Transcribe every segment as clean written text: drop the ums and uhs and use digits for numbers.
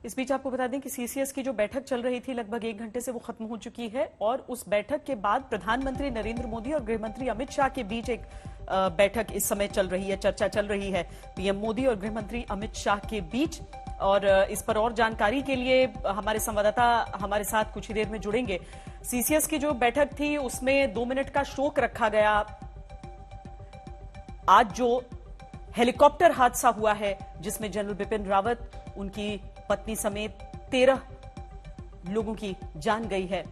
इस बीच आपको बता दें कि सीसीएस की जो बैठक चल रही थी लगभग 1 घंटे से वो खत्म हो चुकी है और उस बैठक के बाद प्रधानमंत्री नरेंद्र मोदी और गृहमंत्री अमित शाह के बीच एक बैठक इस समय चल रही है, चर्चा चल रही है पीएम मोदी और गृहमंत्री अमित शाह के बीच। और इस पर और जानकारी के लिए हमारे संवाददाता हमारे साथ कुछ ही देर में जुड़ेंगे। सीसीएस की जो बैठक थी उसमें 2 मिनट का शोक रखा गया। आज जो हेलीकॉप्टर हादसा हुआ है जिसमें जनरल बिपिन रावत, उनकी पत्नी समेत 13 लोगों की जान गई है।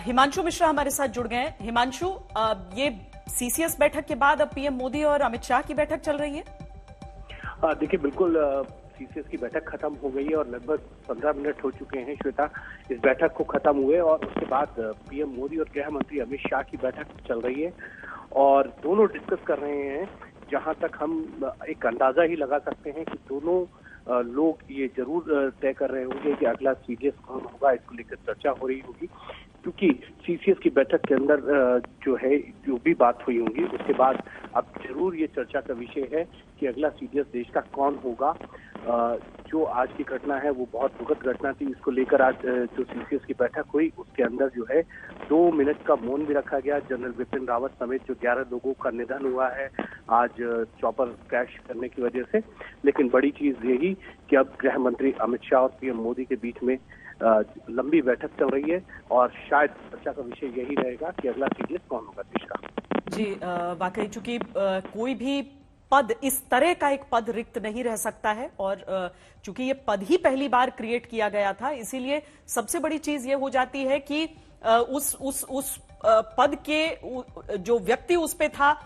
हिमांशु मिश्रा हमारे साथ जुड़ गए हैं। हिमांशु, ये सीसीएस बैठक के बाद अब पीएम मोदी और अमित शाह की बैठक चल रही है। देखिए, बिल्कुल सीसीएस की बैठक खत्म हो गई है और लगभग 15 मिनट हो चुके हैं श्वेता इस बैठक को खत्म हुए, और उसके बाद पीएम मोदी और गृह मंत्री अमित शाह की बैठक चल रही है और दोनों डिस्कस कर रहे हैं। जहां तक हम एक अंदाजा ही लगा सकते हैं कि दोनों लोग ये जरूर तय कर रहे होंगे कि अगला सीडीएस कौन होगा, इसको लेकर चर्चा हो रही होगी, क्योंकि सीसीएस की बैठक के अंदर जो भी बात हुई होगी उसके बाद अब जरूर ये चर्चा का विषय है कि अगला सीडीएस देश का कौन होगा। जो आज की घटना है वो बहुत दुखद घटना थी, इसको लेकर आज जो सीसीएस की बैठक हुई उसके अंदर 2 मिनट का मौन भी रखा गया। जनरल बिपिन रावत समेत जो 11 लोगों का निधन हुआ है आज चॉपर क्रैश करने की वजह से। लेकिन बड़ी चीज यही कि अब गृह मंत्री अमित शाह और पीएम मोदी के बीच में लंबी बैठक चल रही है और शायद चर्चा का विषय यही रहेगा कि अगला सीडीएस कौन होगा देश का। जी, वाकई चूंकि कोई भी पद, इस तरह का एक पद रिक्त नहीं रह सकता है और चूंकि ये पद ही पहली बार क्रिएट किया गया था, इसीलिए सबसे बड़ी चीज ये हो जाती है कि उस पद के जो व्यक्ति उस पे था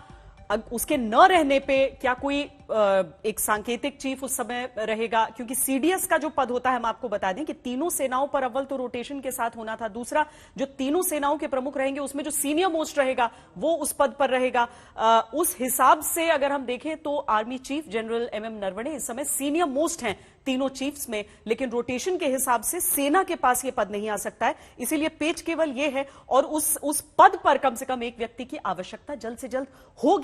उसके न रहने पे क्या कोई एक सांकेतिक चीफ उस समय रहेगा, क्योंकि सीडीएस का जो पद होता है हम आपको बता दें कि तीनों सेनाओं पर अव्वल तो रोटेशन के साथ होना था, दूसरा जो तीनों सेनाओं के प्रमुख रहेंगे उसमें जो सीनियर मोस्ट रहेगा वो उस पद पर रहेगा। उस हिसाब से अगर हम देखें तो army chief general MM Naravane इस समय सीनियर मोस्ट हैं तीनों चीफ्स में, लेकिन रोटेशन के हिसाब से सेना के पास ये पद नहीं आ सकता है, इसीलिए पेच केवल ये है और उस पद पर कम से कम एक व्यक्ति की आवश्यकता जल्द से जल्द होगी।